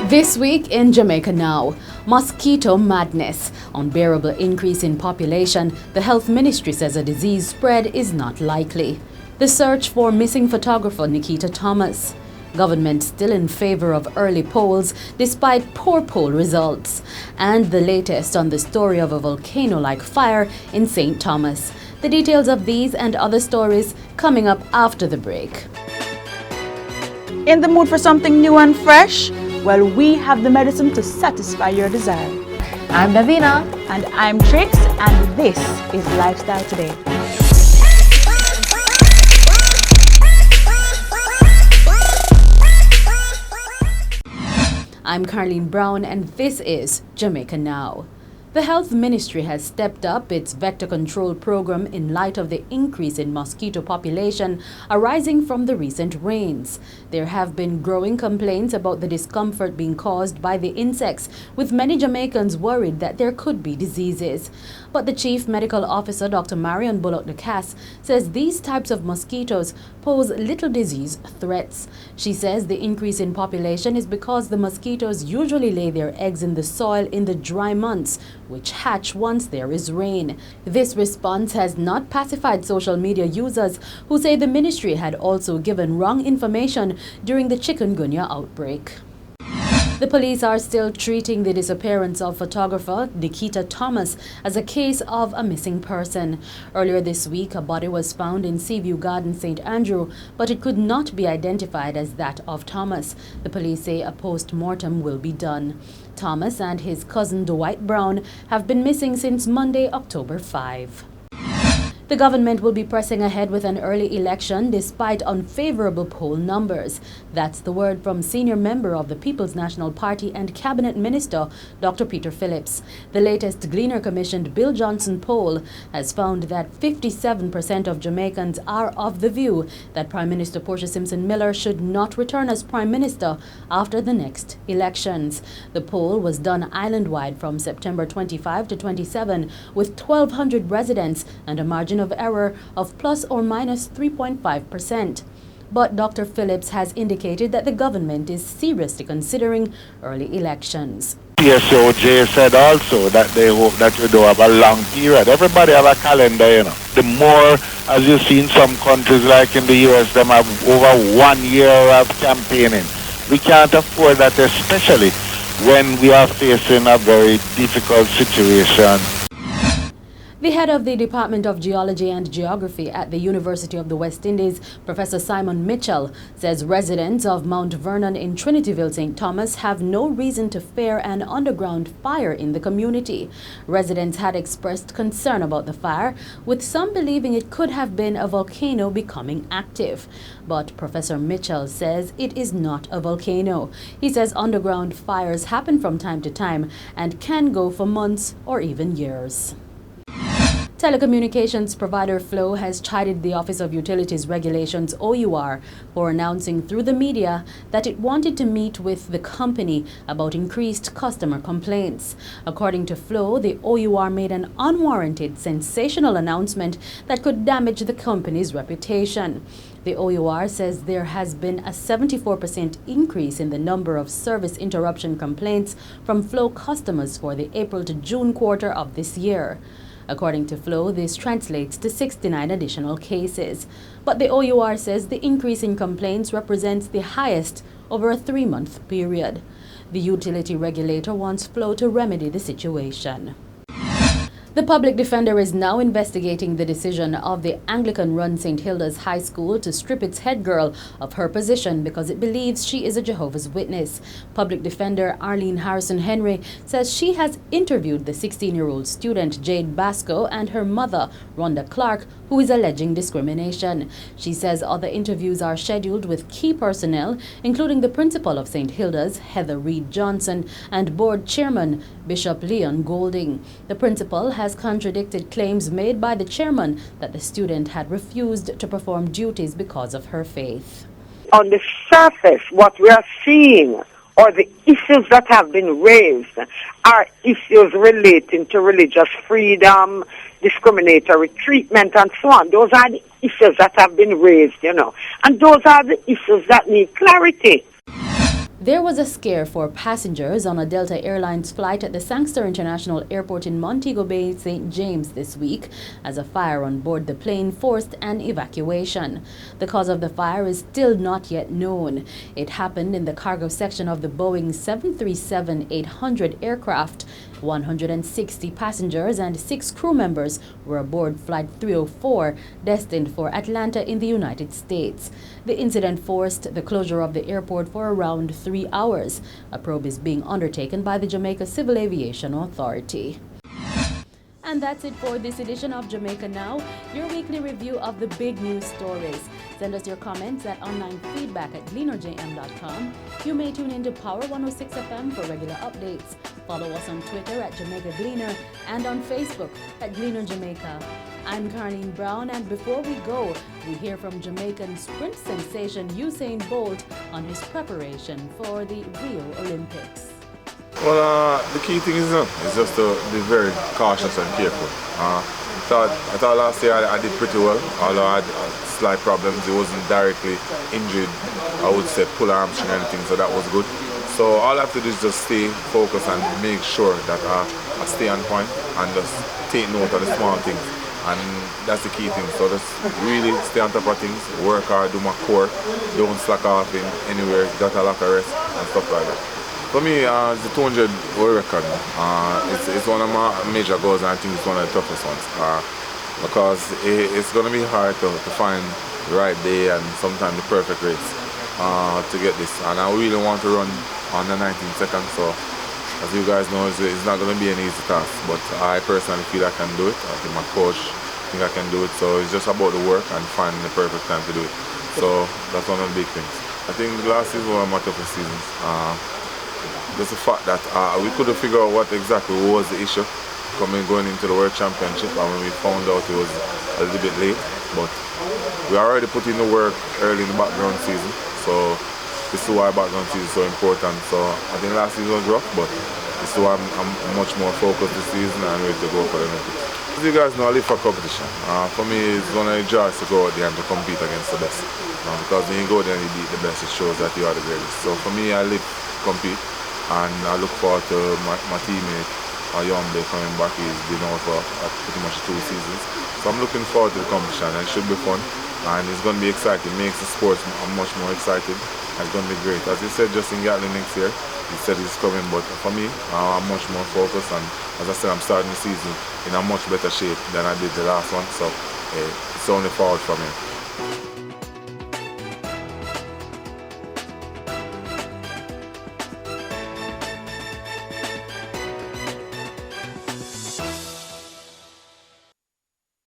This week in Jamaica Now, mosquito madness. Unbearable increase in population. The health ministry says a disease spread is not likely. The search for missing photographer Niketa Thomas. Government still in favor of early polls despite poor poll results. And the latest on the story of a volcano-like fire in St. Thomas. The details of these and other stories coming up after the break. In the mood for something new and fresh? Well, we have the medicine to satisfy your desire. I'm Davina. And I'm Trix, and this is Lifestyle Today. I'm Carleen Brown, and this is Jamaica Now. The Health Ministry has stepped up its vector control program in light of the increase in mosquito population arising from the recent rains. There have been growing complaints about the discomfort being caused by the insects, with many Jamaicans worried that there could be diseases. But the Chief Medical Officer, Dr. Marion Bullock-Ducasse, says these types of mosquitoes pose little disease threats. She says the increase in population is because the mosquitoes usually lay their eggs in the soil in the dry months, which hatch once there is rain. This response has not pacified social media users who say the ministry had also given wrong information during the chikungunya outbreak. The police are still treating the disappearance of photographer Niketa Thomas as a case of a missing person. Earlier this week, a body was found in Seaview Garden, St. Andrew, but it could not be identified as that of Thomas. The police say a post-mortem will be done. Thomas and his cousin Dwight Brown have been missing since Monday, October 5. The government will be pressing ahead with an early election despite unfavorable poll numbers. That's the word from senior member of the People's National Party and Cabinet Minister, Dr. Peter Phillips. The latest Gleaner commissioned Bill Johnson poll has found that 57% of Jamaicans are of the view that Prime Minister Portia Simpson Miller should not return as Prime Minister after the next elections. The poll was done island-wide from September 25 to 27 with 1,200 residents and a margin of error of plus or minus 3.5%. But Dr. Phillips has indicated that the government is seriously considering early elections. PSOJ said also that they hope that you do have a long period. Everybody have a calendar, you know. The more, as you see in some countries like in the US, them have over 1 year of campaigning. We can't afford that, especially when we are facing a very difficult situation. The head of the Department of Geology and Geography at the University of the West Indies, Professor Simon Mitchell, says residents of Mount Vernon in Trinityville, St. Thomas have no reason to fear an underground fire in the community. Residents had expressed concern about the fire, with some believing it could have been a volcano becoming active. But Professor Mitchell says it is not a volcano. He says underground fires happen from time to time and can go for months or even years. Telecommunications provider Flow has chided the Office of Utilities Regulations OUR for announcing through the media that it wanted to meet with the company about increased customer complaints. According to Flow, the OUR made an unwarranted, sensational announcement that could damage the company's reputation. The OUR says there has been a 74% increase in the number of service interruption complaints from Flow customers for the April to June quarter of this year. According to Flow, this translates to 69 additional cases. But the OUR says the increase in complaints represents the highest over a 3-month period. The utility regulator wants Flow to remedy the situation. The public defender is now investigating the decision of the Anglican-run St. Hilda's High School to strip its head girl of her position because it believes she is a Jehovah's Witness. Public defender Arlene Harrison Henry says she has interviewed the 16-year-old student Jade Basco and her mother, Rhonda Clark, who is alleging discrimination. She says other interviews are scheduled with key personnel, including the principal of St. Hilda's, Heather Reed Johnson, and board chairman, Bishop Leon Golding. The principal has contradicted claims made by the chairman that the student had refused to perform duties because of her faith. On the surface, what we are seeing, or the issues that have been raised, are issues relating to religious freedom, discriminatory treatment, and so on. Those are the issues that have been raised, and those are the issues that need clarity. There was a scare for passengers on a Delta Airlines flight at the Sangster International Airport in Montego Bay, St. James this week, as a fire on board the plane forced an evacuation. The cause of the fire is still not yet known. It happened in the cargo section of the Boeing 737-800 aircraft. 160 passengers and 6 crew members were aboard Flight 304, destined for Atlanta in the United States. The incident forced the closure of the airport for around 3 hours. A probe is being undertaken by the Jamaica Civil Aviation Authority. And that's it for this edition of Jamaica Now, your weekly review of the big news stories. Send us your comments at onlinefeedback@gleanerjm.com. You may tune into Power 106 FM for regular updates. Follow us on Twitter at Jamaica Gleaner and on Facebook at Gleaner Jamaica. I'm Carleen Brown, and before we go, we hear from Jamaican sprint sensation Usain Bolt on his preparation for the Rio Olympics. Well, the key thing is just to be very cautious and careful. I thought last year I did pretty well, although I had slight problems. It wasn't directly injured, I would say pull hamstring or anything, so that was good. So all I have to do is just stay focused and make sure that I stay on point and just take note of the small things. And that's the key thing. So just really stay on top of things, work hard, do my core, don't slack off in anywhere, got a lot of rest and stuff like that. For me, the 200 world record, it's one of my major goals, and I think it's one of the toughest ones because it's going to be hard to find the right day and sometimes the perfect race to get this. And I really want to run on the 19 seconds, so as you guys know, it's not going to be an easy task, but I personally feel I can do it. I think my coach think I can do it, so it's just about the work and finding the perfect time to do it. So that's one of the big things. I think last season was one of my toughest seasons. Just the fact that we couldn't figure out what exactly was the issue going into the World Championship, and when we found out it was a little bit late, but we already put in the work early in the background season, so this is why background season is so important. So I think last season was rough, but this is why I'm much more focused this season and ready to go for the Olympics. As you guys know, I live for competition. For me, it's one of the joys to go out there and to compete against the best, because when you go there and you beat the best, it shows that you are the greatest. So for me, I live to compete. And I look forward to my teammate, Unbearable, coming back. He's been out for pretty much 2 seasons. So I'm looking forward to the competition, and it should be fun. And it's going to be exciting. It makes the sports much more exciting. It's going to be great. As you said, Justin Gatlin next year, he said he's coming, but for me, I'm much more focused. And as I said, I'm starting the season in a much better shape than I did the last one. So it's only forward from here.